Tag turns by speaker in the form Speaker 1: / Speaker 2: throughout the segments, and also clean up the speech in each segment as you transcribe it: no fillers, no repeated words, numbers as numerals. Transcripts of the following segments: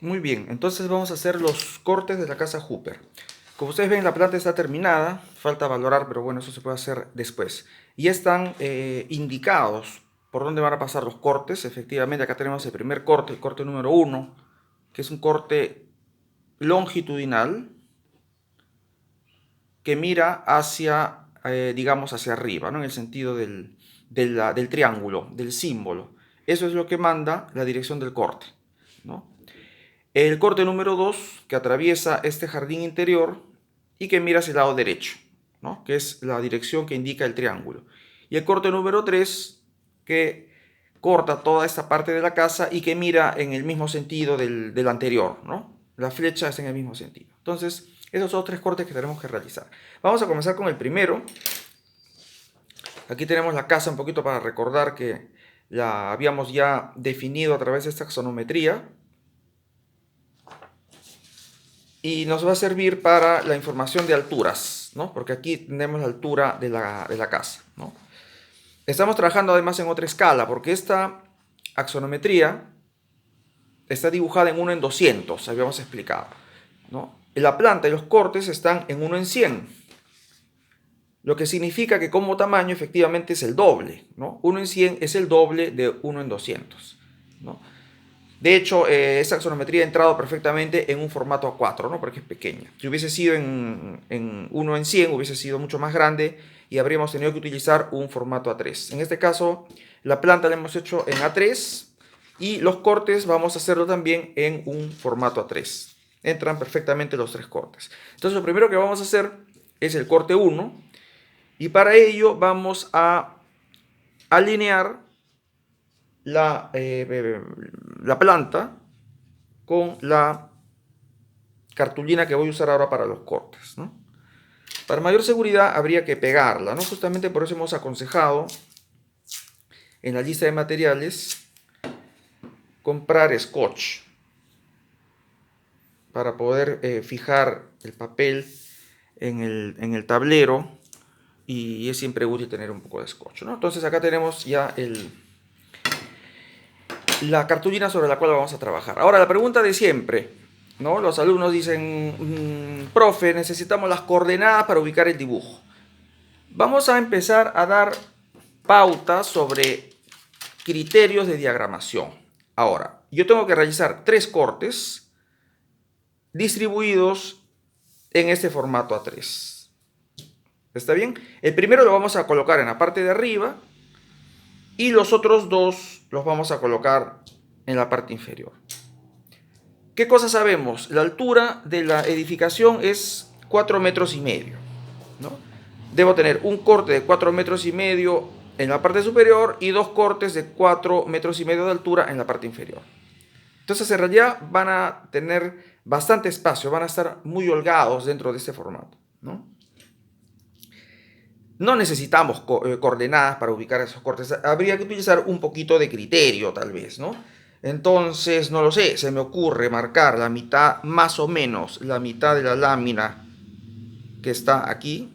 Speaker 1: Muy bien, entonces vamos a hacer los cortes de la casa Hooper. Como ustedes ven, la planta está terminada, falta valorar, pero bueno, eso se puede hacer después. Y están indicados por dónde van a pasar los cortes. Efectivamente, acá tenemos el primer corte, el corte número 1, que es un corte longitudinal que mira hacia, digamos, hacia arriba, ¿no? En el sentido del triángulo, del símbolo. Eso es lo que manda la dirección del corte, ¿no? El corte número 2 que atraviesa este jardín interior y que mira hacia el lado derecho, ¿no? Que es la dirección que indica el triángulo. Y el corte número 3 que corta toda esta parte de la casa y que mira en el mismo sentido del anterior, ¿no? La flecha está en el mismo sentido. Entonces, esos son 3 cortes que tenemos que realizar. Vamos a comenzar con el primero. Aquí tenemos la casa un poquito para recordar que la habíamos ya definido a través de esta axonometría. Y nos va a servir para la información de alturas, ¿no? Porque aquí tenemos la altura de la casa, ¿no? Estamos trabajando además en otra escala, porque esta axonometría está dibujada en 1 en 200, habíamos explicado, ¿no? La planta y los cortes están en 1 en 100, lo que significa que como tamaño efectivamente es el doble, ¿no? 1 en 100 es el doble de 1 en 200, ¿no? De hecho, esta axonometría ha entrado perfectamente en un formato A4, ¿no? Porque es pequeña. Si hubiese sido en 1 en 100, hubiese sido mucho más grande y habríamos tenido que utilizar un formato A3. En este caso, la planta la hemos hecho en A3 y los cortes vamos a hacerlo también en un formato A3. Entran perfectamente los 3 cortes. Entonces, lo primero que vamos a hacer es el corte 1 y para ello vamos a alinear la planta con la cartulina que voy a usar ahora para los cortes, ¿no? Para mayor seguridad habría que pegarla, ¿no? Justamente por eso hemos aconsejado en la lista de materiales comprar scotch para poder fijar el papel en el tablero, y es siempre útil tener un poco de scotch, ¿no? Entonces acá tenemos ya la cartulina sobre la cual vamos a trabajar. Ahora, la pregunta de siempre, ¿no? Los alumnos dicen, profe, necesitamos las coordenadas para ubicar el dibujo. Vamos a empezar a dar pautas sobre criterios de diagramación. Ahora, yo tengo que realizar 3 cortes distribuidos en este formato A3. ¿Está bien? El primero lo vamos a colocar en la parte de arriba y los otros 2 los vamos a colocar en la parte inferior. ¿Qué cosa sabemos? La altura de la edificación es 4,5 metros, ¿no? Debo tener un corte de 4,5 metros en la parte superior y 2 cortes de 4,5 metros de altura en la parte inferior. Entonces, en realidad van a tener bastante espacio, van a estar muy holgados dentro de este formato, ¿no? No necesitamos coordenadas para ubicar esos cortes. Habría que utilizar un poquito de criterio, tal vez, ¿no? Entonces, no lo sé, se me ocurre marcar la mitad, más o menos, la mitad de la lámina que está aquí.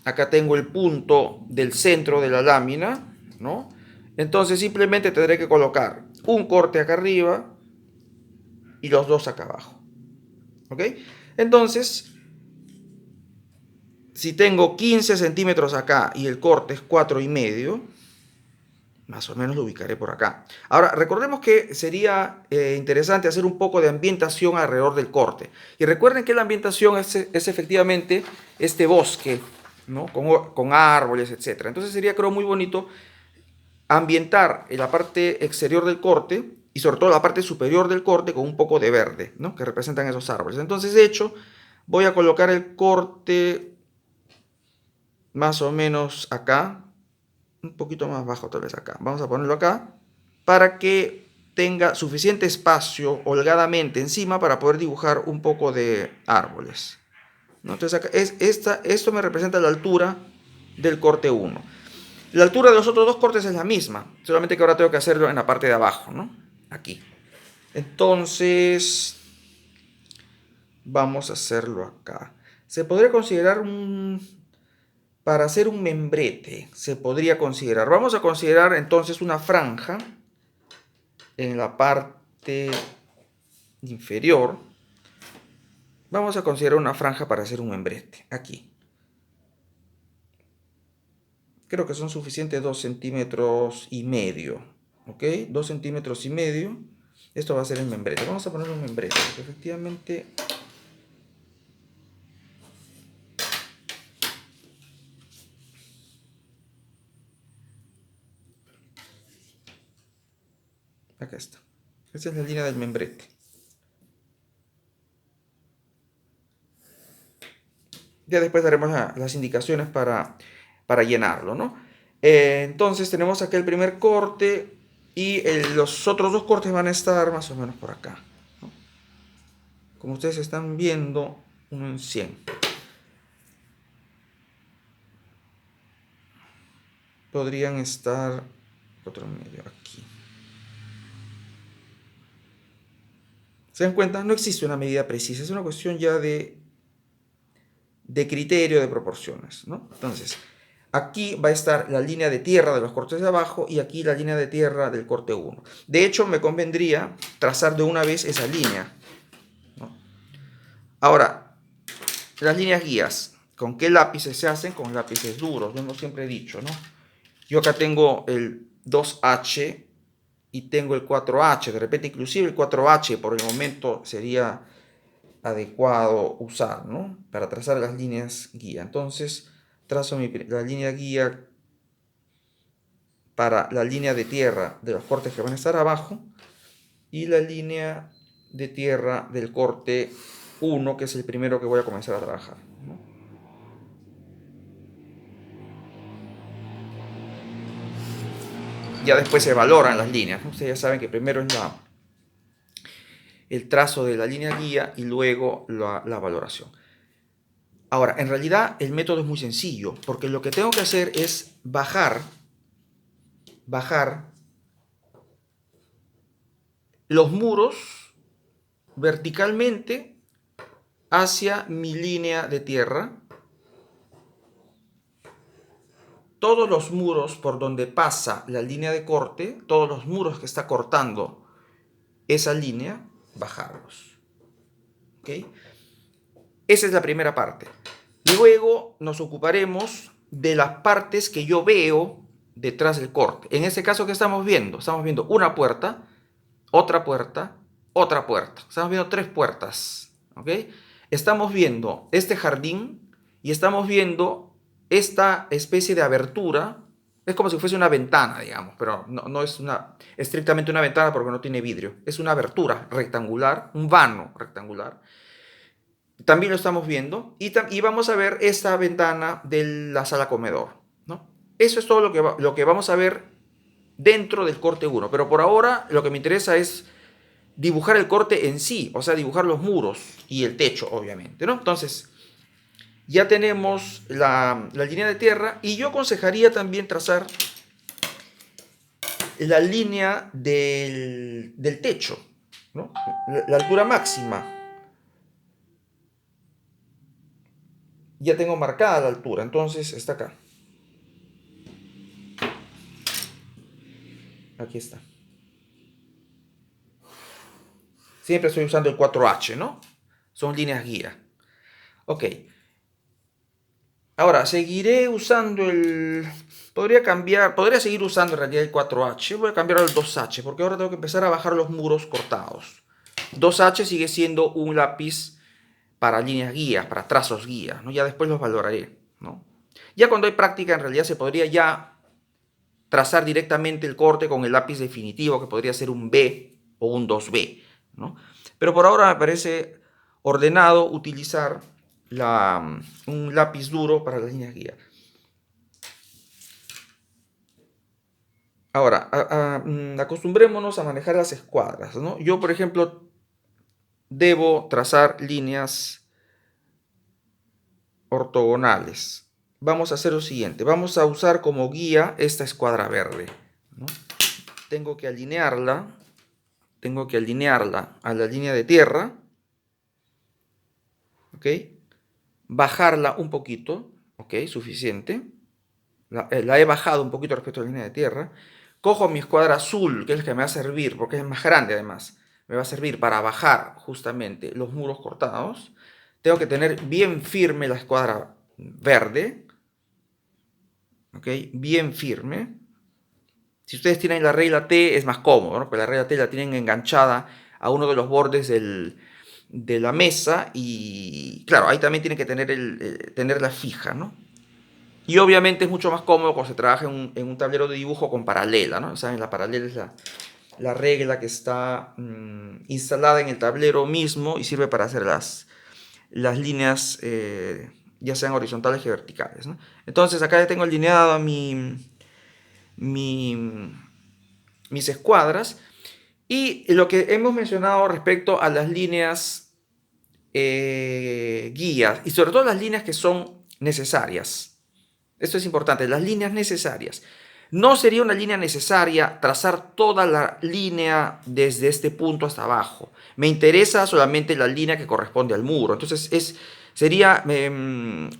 Speaker 1: Acá tengo el punto del centro de la lámina, ¿no? Entonces, simplemente tendré que colocar un corte acá arriba y los 2 acá abajo. ¿Ok? Entonces, si tengo 15 centímetros acá y el corte es 4,5, más o menos lo ubicaré por acá. Ahora, recordemos que sería interesante hacer un poco de ambientación alrededor del corte. Y recuerden que la ambientación es efectivamente este bosque, ¿no? Con árboles, etc. Entonces sería, creo, muy bonito ambientar en la parte exterior del corte y sobre todo la parte superior del corte con un poco de verde, ¿no? Que representan esos árboles. Entonces, de hecho, voy a colocar el corte más o menos acá, un poquito más bajo tal vez acá. Vamos a ponerlo acá para que tenga suficiente espacio holgadamente encima para poder dibujar un poco de árboles, ¿no? Entonces acá esto me representa la altura del corte 1. La altura de los otros 2 cortes es la misma, solamente que ahora tengo que hacerlo en la parte de abajo, ¿no? Aquí. Entonces, vamos a hacerlo acá. Se podría considerar para hacer un membrete, se podría Vamos a considerar entonces una franja en la parte inferior, vamos a considerar una franja para hacer un membrete, aquí. Creo que son suficientes 2,5 centímetros, ¿ok? 2,5 centímetros. Esto va a ser el membrete. Vamos a poner un membrete, porque efectivamente... Acá está. Esta es la línea del membrete. Ya después daremos las indicaciones para llenarlo, ¿no? Entonces tenemos aquí el primer corte y los otros dos cortes van a estar más o menos por acá, ¿no? Como ustedes están viendo, uno en 100. Podrían estar 4,5 aquí. ¿Se dan cuenta? No existe una medida precisa, es una cuestión ya de criterio, de proporciones, ¿no? Entonces, aquí va a estar la línea de tierra de los cortes de abajo y aquí la línea de tierra del corte 1. De hecho, me convendría trazar de una vez esa línea, ¿no? Ahora, las líneas guías, ¿con qué lápices se hacen? Con lápices duros, lo hemos siempre dicho, ¿no? Yo acá tengo el 2H y tengo el 4H, de repente inclusive el 4H por el momento sería adecuado usar, ¿no? Para trazar las líneas guía. Entonces, trazo la línea guía para la línea de tierra de los cortes que van a estar abajo y la línea de tierra del corte 1, que es el primero que voy a comenzar a trabajar, ¿no? Ya después se valoran las líneas, ¿no? Ustedes ya saben que primero es el trazo de la línea guía y luego la valoración. Ahora, en realidad el método es muy sencillo, porque lo que tengo que hacer es bajar los muros verticalmente hacia mi línea de tierra. Todos los muros por donde pasa la línea de corte, todos los muros que está cortando esa línea, bajarlos. ¿Ok? Esa es la primera parte. Luego nos ocuparemos de las partes que yo veo detrás del corte. En este caso, ¿qué estamos viendo? Estamos viendo una puerta, otra puerta, otra puerta. Estamos viendo 3 puertas. ¿Ok? Estamos viendo este jardín y estamos viendo esta especie de abertura. Es como si fuese una ventana, digamos, pero no es estrictamente una ventana porque no tiene vidrio. Es una abertura rectangular, un vano rectangular. También lo estamos viendo y vamos a ver esta ventana de la sala comedor, ¿no? Eso es todo lo que vamos a ver dentro del corte 1, pero por ahora lo que me interesa es dibujar el corte en sí, o sea, dibujar los muros y el techo, obviamente, ¿no? Entonces, ya tenemos la línea de tierra y yo aconsejaría también trazar la línea del techo, ¿no? La altura máxima. Ya tengo marcada la altura, entonces está acá. Aquí está. Siempre estoy usando el 4H, ¿no? Son líneas guía. Ok. Ahora, seguiré usando podría seguir usando en realidad el 4H. Voy a cambiar al 2H, porque ahora tengo que empezar a bajar los muros cortados. 2H sigue siendo un lápiz para líneas guías, para trazos guías, ¿no? Ya después los valoraré, ¿no? Ya cuando hay práctica, en realidad se podría ya trazar directamente el corte con el lápiz definitivo, que podría ser un B o un 2B, ¿no? Pero por ahora me parece ordenado utilizar un lápiz duro para las líneas guía. Ahora, acostumbrémonos a manejar las escuadras, ¿no? Yo, por ejemplo, debo trazar líneas ortogonales. Vamos a hacer lo siguiente, vamos a usar como guía esta escuadra verde, ¿no? Tengo que alinearla a la línea de tierra, ¿ok? Bajarla un poquito, ¿ok? Suficiente. La he bajado un poquito respecto a la línea de tierra. Cojo mi escuadra azul, que es la que me va a servir, porque es más grande además. me va a servir para bajar justamente los muros cortados, tengo que tener bien firme la escuadra verde, ¿ok? Bien firme. Si ustedes tienen la regla T es más cómodo, ¿no? Porque la regla T la tienen enganchada a uno de los bordes de la mesa y claro, ahí también tienen que tenerla fija, ¿no? Y obviamente es mucho más cómodo cuando se trabaja en un tablero de dibujo con paralela, ¿no? Saben, la paralela es la regla que está instalada en el tablero mismo y sirve para hacer las líneas, ya sean horizontales que verticales, ¿no? Entonces acá ya tengo alineado mi, mis escuadras. Y lo que hemos mencionado respecto a las líneas guías, y sobre todo las líneas que son necesarias. Esto es importante, las líneas necesarias. No sería una línea necesaria trazar toda la línea desde este punto hasta abajo. Me interesa solamente la línea que corresponde al muro. Entonces sería un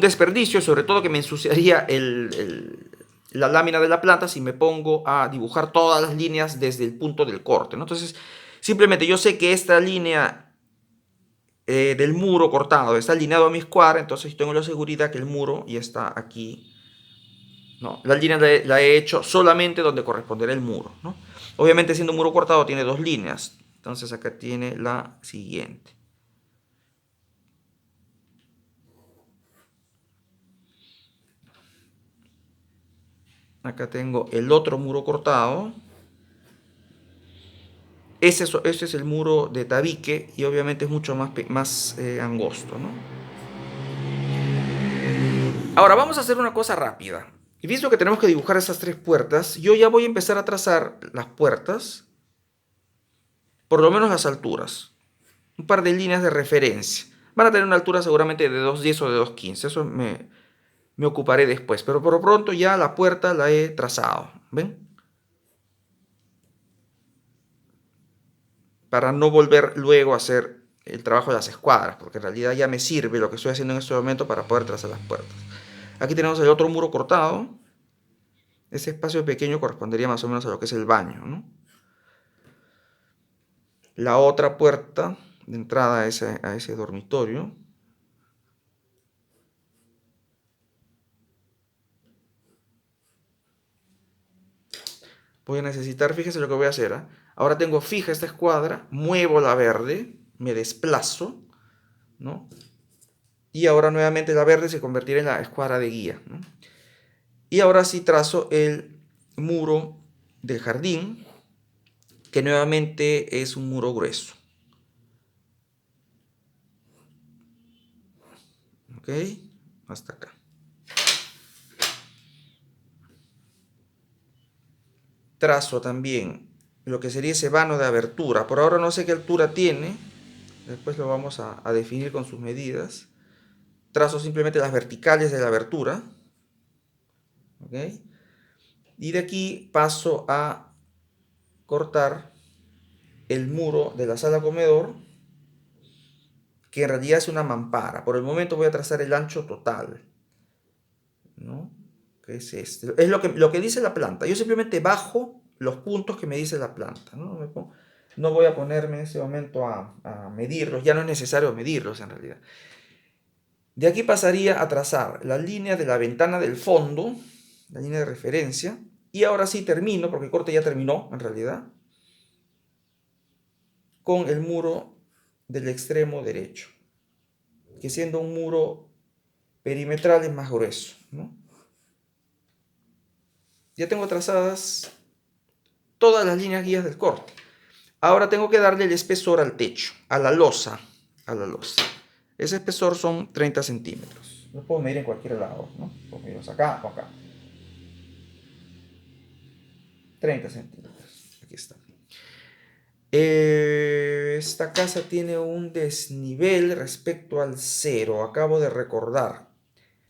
Speaker 1: desperdicio, sobre todo que me ensuciaría la lámina de la planta si me pongo a dibujar todas las líneas desde el punto del corte, ¿no? Entonces, simplemente yo sé que esta línea del muro cortado está alineado a mi escuadra, entonces tengo la seguridad que el muro ya está aquí, ¿no? La línea la he hecho solamente donde corresponderá el muro, ¿no? Obviamente siendo un muro cortado tiene dos líneas, entonces acá tiene la siguiente. Acá tengo el otro muro cortado. Ese es el muro de tabique y obviamente es mucho más angosto, ¿no? Ahora vamos a hacer una cosa rápida. Y visto que tenemos que dibujar esas tres puertas, yo ya voy a empezar a trazar las puertas, por lo menos las alturas. Un par de líneas de referencia. Van a tener una altura seguramente de 2,10 o de 2,15. Eso me ocuparé después. Pero por lo pronto ya la puerta la he trazado. ¿Ven? Para no volver luego a hacer el trabajo de las escuadras, porque en realidad ya me sirve lo que estoy haciendo en este momento para poder trazar las puertas. Aquí tenemos el otro muro cortado. Ese espacio pequeño correspondería más o menos a lo que es el baño, ¿no? La otra puerta de entrada a ese dormitorio. Voy a necesitar, fíjense lo que voy a hacer, ¿eh? Ahora tengo fija esta escuadra, muevo la verde, me desplazo, ¿no? Y ahora nuevamente la verde se convertirá en la escuadra de guía, ¿no? Y ahora sí trazo el muro del jardín, que nuevamente es un muro grueso. ¿Ok? Hasta acá. Trazo también lo que sería ese vano de abertura. Por ahora no sé qué altura tiene. Después lo vamos a definir con sus medidas. Trazo simplemente las verticales de la abertura. ¿Ok? Y de aquí paso a cortar el muro de la sala comedor, que en realidad es una mampara. Por el momento voy a trazar el ancho total, ¿no? Que es este. Es lo que dice la planta. Yo simplemente bajo los puntos que me dice la planta, ¿no? No voy a ponerme en ese momento a medirlos. Ya no es necesario medirlos en realidad. De aquí pasaría a trazar la línea de la ventana del fondo, la línea de referencia. Y ahora sí termino, porque el corte ya terminó en realidad, con el muro del extremo derecho, que siendo un muro perimetral es más grueso, ¿no? Ya tengo trazadas todas las líneas guías del corte. Ahora tengo que darle el espesor al techo, a la losa, Ese espesor son 30 centímetros. Lo puedo medir en cualquier lado, ¿no? Porque acá o acá. 30 centímetros. Aquí está. Esta casa tiene un desnivel respecto al cero. Acabo de recordar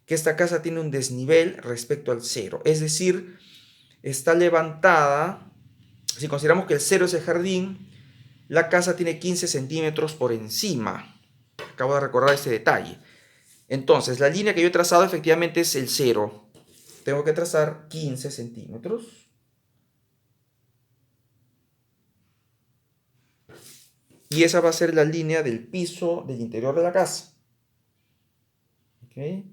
Speaker 1: que esta casa tiene un desnivel respecto al cero. Es decir, está levantada. Si consideramos que el cero es el jardín, la casa tiene 15 centímetros por encima. Acabo de recordar ese detalle. Entonces, la línea que yo he trazado efectivamente es el cero. Tengo que trazar 15 centímetros. y esa va a ser la línea del piso del interior de la casa. ¿Ok?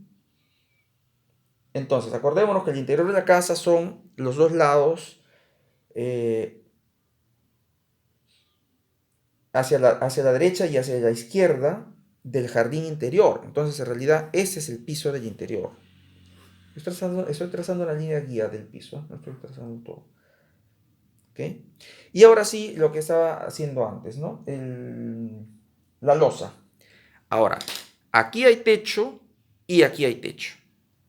Speaker 1: Entonces, acordémonos que el interior de la casa son los dos lados hacia la derecha y hacia la izquierda del jardín interior. Entonces, en realidad, ese es el piso del interior. Estoy trazando la línea guía del piso, no estoy trazando todo. ¿Ok? Y ahora sí, lo que estaba haciendo antes, ¿no? La losa. Ahora, aquí hay techo y aquí hay techo,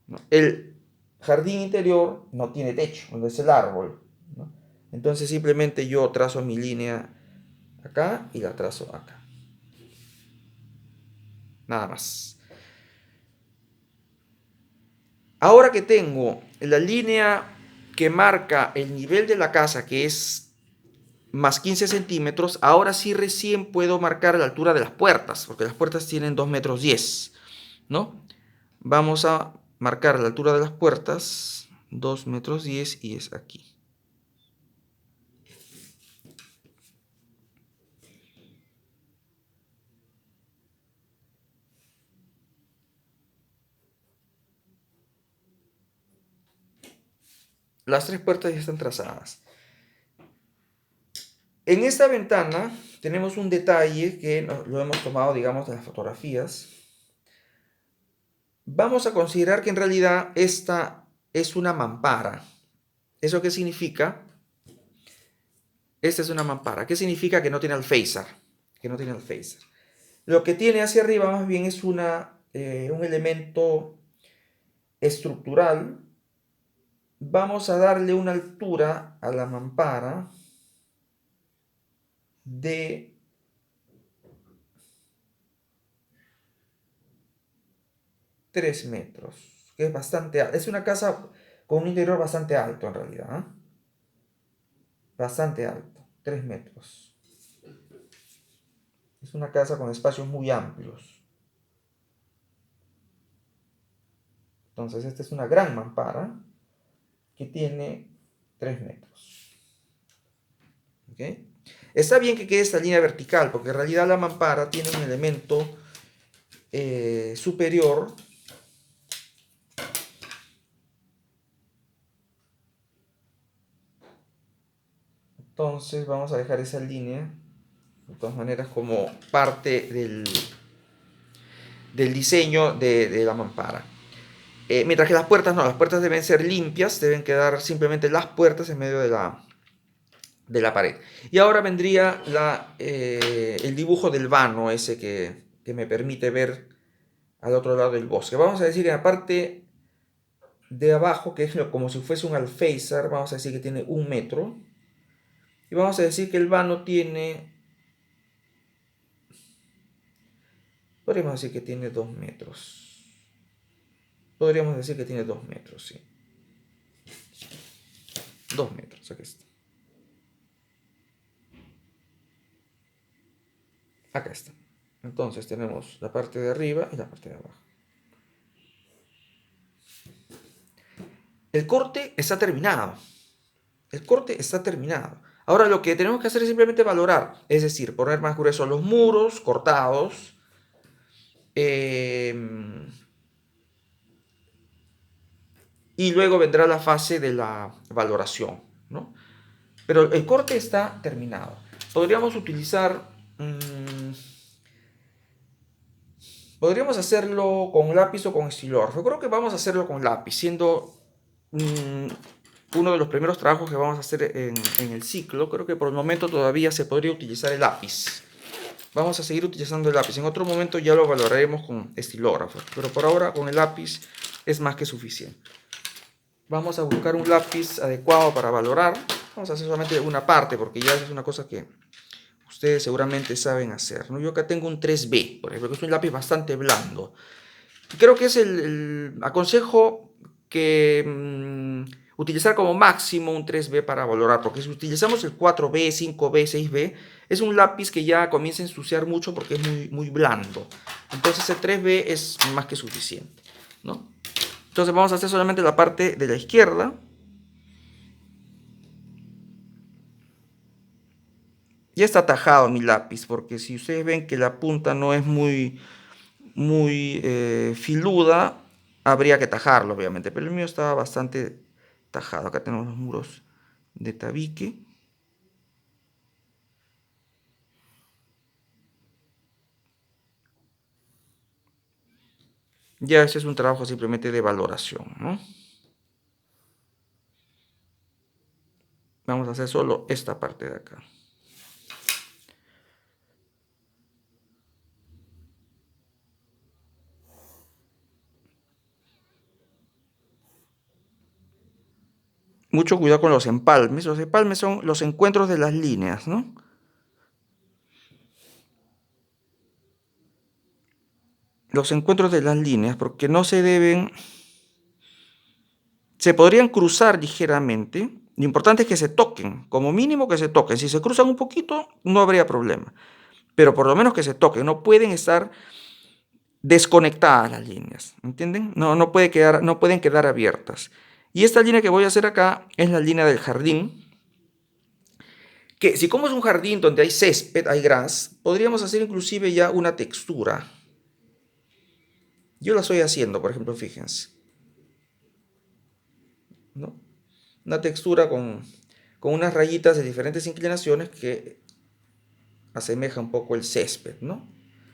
Speaker 1: ¿no? El jardín interior no tiene techo, donde es el árbol, ¿no? Entonces simplemente yo trazo mi línea acá y la trazo acá. Nada más. Ahora que tengo la línea que marca el nivel de la casa, que es más 15 centímetros, ahora sí recién puedo marcar la altura de las puertas, porque las puertas tienen 2 metros 10, ¿no? Vamos a marcar la altura de las puertas, 2 metros 10 y es aquí. Las tres puertas ya están trazadas. En esta ventana tenemos un detalle que lo hemos tomado, digamos, de las fotografías. Vamos a considerar que en realidad esta es una mampara. ¿Eso qué significa? Esta es una mampara. ¿Qué significa? Que no tiene alféizar. Que no tiene alféizar. Lo que tiene hacia arriba más bien es un elemento estructural. Vamos a darle una altura a la mampara de 3 metros, que es bastante alto. Es una casa con un interior bastante alto en realidad, ¿eh? Bastante alto, 3 metros. Es una casa con espacios muy amplios. Entonces esta es una gran mampara que tiene 3 metros. ¿Ok? Está bien que quede esta línea vertical, porque en realidad la mampara tiene un elemento superior. Entonces vamos a dejar esa línea, de todas maneras, como parte del diseño de la mampara. Mientras que las puertas no, las puertas deben ser limpias, deben quedar simplemente las puertas en medio de la pared. Y ahora vendría el dibujo del vano, ese que me permite ver al otro lado del bosque. Vamos a decir que en la parte de abajo, que es como si fuese un alféizar, vamos a decir que tiene 1 metro. Y vamos a decir que el vano podríamos decir que tiene 2 metros. Podríamos decir que tiene 2 metros, sí. 2 metros, aquí está. Acá está. Entonces tenemos la parte de arriba y la parte de abajo. El corte está terminado. El corte está terminado. Ahora lo que tenemos que hacer es simplemente valorar, es decir, poner más gruesos los muros cortados. Y luego vendrá la fase de la valoración, ¿no? Pero el corte está terminado. Podríamos utilizar... podríamos hacerlo con lápiz o con estilógrafo. Yo creo que vamos a hacerlo con lápiz, siendo uno de los primeros trabajos que vamos a hacer en el ciclo. Creo que por el momento todavía se podría utilizar el lápiz. Vamos a seguir utilizando el lápiz. En otro momento ya lo valoraremos con estilógrafo, pero por ahora con el lápiz es más que suficiente. Vamos a buscar un lápiz adecuado para valorar. Vamos a hacer solamente una parte porque ya es una cosa que ustedes seguramente saben hacer, ¿no? Yo acá tengo un 3B, por ejemplo, que es un lápiz bastante blando. Creo que es aconsejo que utilizar como máximo un 3B para valorar, porque si utilizamos el 4B, 5B, 6B, es un lápiz que ya comienza a ensuciar mucho porque es muy, muy blando. Entonces el 3B es más que suficiente, ¿no? Entonces vamos a hacer solamente la parte de la izquierda. Ya está tajado mi lápiz, porque si ustedes ven que la punta no es muy filuda, habría que tajarlo, obviamente. Pero el mío estaba bastante tajado. Acá tenemos los muros de tabique. Ya ese es un trabajo simplemente de valoración, ¿no? Vamos a hacer solo esta parte de acá. Mucho cuidado con los empalmes. Los empalmes son los encuentros de las líneas, ¿no? Los encuentros de las líneas, porque no se deben... Se podrían cruzar ligeramente. Lo importante es que se toquen, como mínimo que se toquen. Si se cruzan un poquito, no habría problema. Pero por lo menos que se toquen. No pueden estar desconectadas las líneas, ¿entienden? No pueden quedar abiertas. Y esta línea que voy a hacer acá es la línea del jardín. Que si como es un jardín donde hay césped, hay gras, podríamos hacer inclusive ya una textura. Yo la estoy haciendo, por ejemplo, fíjense, ¿no? Una textura con unas rayitas de diferentes inclinaciones que asemeja un poco el césped, ¿no?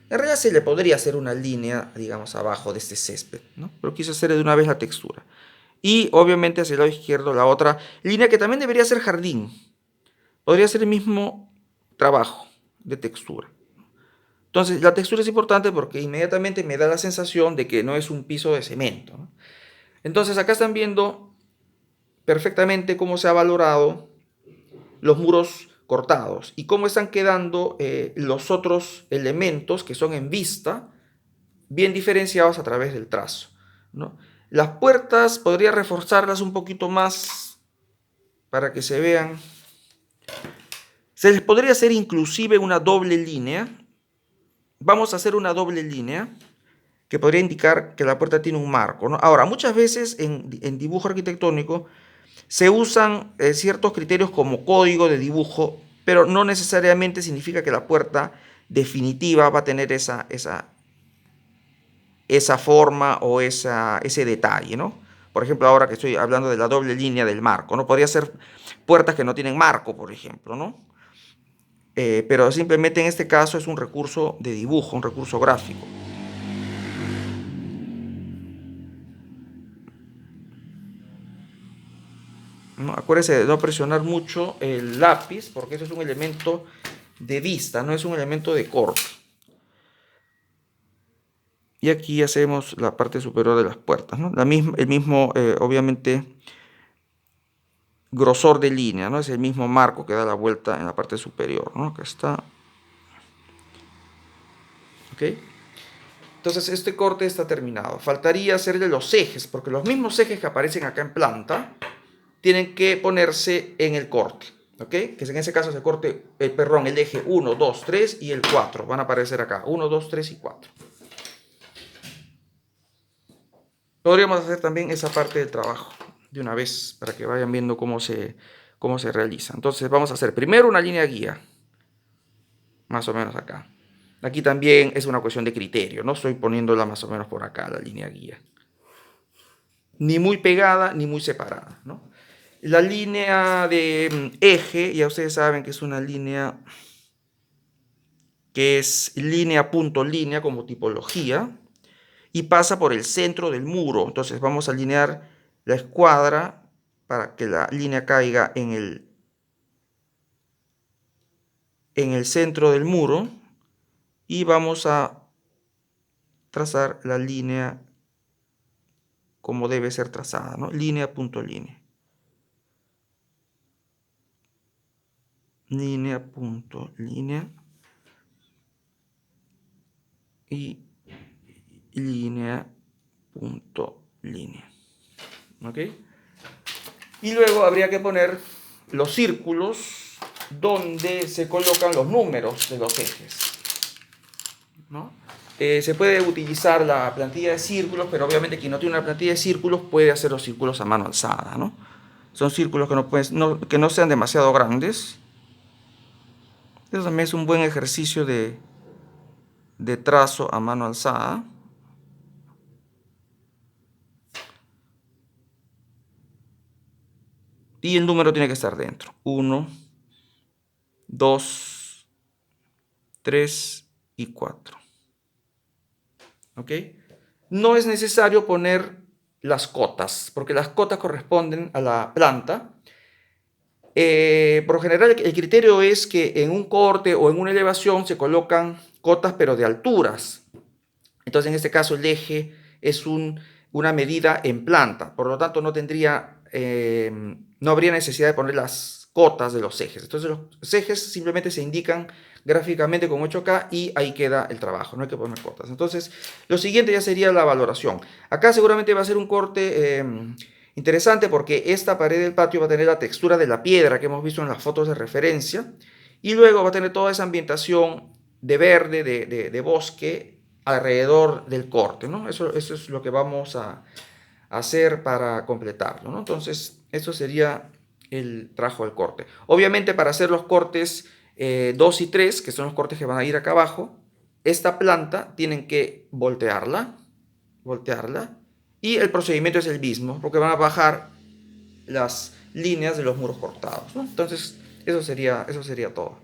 Speaker 1: En realidad se le podría hacer una línea, digamos, abajo de este césped, ¿no? Pero quise hacer de una vez la textura. Y obviamente hacia el lado izquierdo la otra línea que también debería ser jardín. Podría ser el mismo trabajo de textura. Entonces, la textura es importante porque inmediatamente me da la sensación de que no es un piso de cemento, ¿no? Entonces, acá están viendo perfectamente cómo se ha valorado los muros cortados y cómo están quedando los otros elementos que son en vista bien diferenciados a través del trazo, ¿no? Las puertas podría reforzarlas un poquito más para que se vean. Se les podría hacer inclusive una doble línea. Vamos a hacer una doble línea que podría indicar que la puerta tiene un marco, ¿no? Ahora, muchas veces en dibujo arquitectónico se usan ciertos criterios como código de dibujo, pero no necesariamente significa que la puerta definitiva va a tener esa forma o ese detalle, ¿no? Por ejemplo, ahora que estoy hablando de la doble línea del marco, ¿no? Podría ser puertas que no tienen marco, por ejemplo, ¿no? Pero simplemente en este caso es un recurso de dibujo, un recurso gráfico, ¿no? Acuérdense de no presionar mucho el lápiz, porque eso es un elemento de vista, no es un elemento de corte. Y aquí hacemos la parte superior de las puertas, ¿no? El mismo, obviamente, grosor de línea, ¿no? Es el mismo marco que da la vuelta en la parte superior, ¿no? Acá está. ¿Ok? Entonces este corte está terminado. Faltaría hacerle los ejes, porque los mismos ejes que aparecen acá en planta tienen que ponerse en el corte, ¿ok? Que en ese caso se corte, el eje 1, 2, 3 y el 4. Van a aparecer acá, 1, 2, 3 y 4. Podríamos hacer también esa parte del trabajo de una vez para que vayan viendo cómo se realiza. Entonces vamos a hacer primero una línea guía, más o menos acá. Aquí también es una cuestión de criterio, no estoy poniéndola más o menos por acá, la línea guía. Ni muy pegada ni muy separada, ¿no? La línea de eje, ya ustedes saben que es una línea que es línea punto línea como tipología y pasa por el centro del muro. Entonces vamos a alinear la escuadra para que la línea caiga en el centro del muro y vamos a trazar la línea como debe ser trazada, ¿no? Línea punto línea. Línea punto línea y línea punto línea. ¿Ok? Y luego habría que poner los círculos donde se colocan los números de los ejes, ¿no? Se puede utilizar la plantilla de círculos, pero obviamente quien no tiene una plantilla de círculos puede hacer los círculos a mano alzada, ¿no? Son círculos que no sean demasiado grandes Eso también es un buen ejercicio de trazo a mano alzada. Y el número tiene que estar dentro. 1, 2, 3 y 4. ¿Ok? No es necesario poner las cotas, porque las cotas corresponden a la planta. Por lo general, el criterio es que en un corte o en una elevación se colocan cotas, pero de alturas. Entonces, en este caso, el eje es una medida en planta. Por lo tanto, no habría necesidad de poner las cotas de los ejes. Entonces, los ejes simplemente se indican gráficamente con 8K y ahí queda el trabajo. No hay que poner cotas. Entonces, lo siguiente ya sería la valoración. Acá seguramente va a ser un corte interesante porque esta pared del patio va a tener la textura de la piedra que hemos visto en las fotos de referencia y luego va a tener toda esa ambientación de verde, de bosque alrededor del corte, ¿no? Eso es lo que vamos a hacer para completarlo, ¿no? Entonces, eso sería el trabajo del corte. Obviamente, para hacer los cortes 2 y 3, que son los cortes que van a ir acá abajo, esta planta tienen que voltearla, y el procedimiento es el mismo, porque van a bajar las líneas de los muros cortados, ¿no? Entonces, eso sería todo.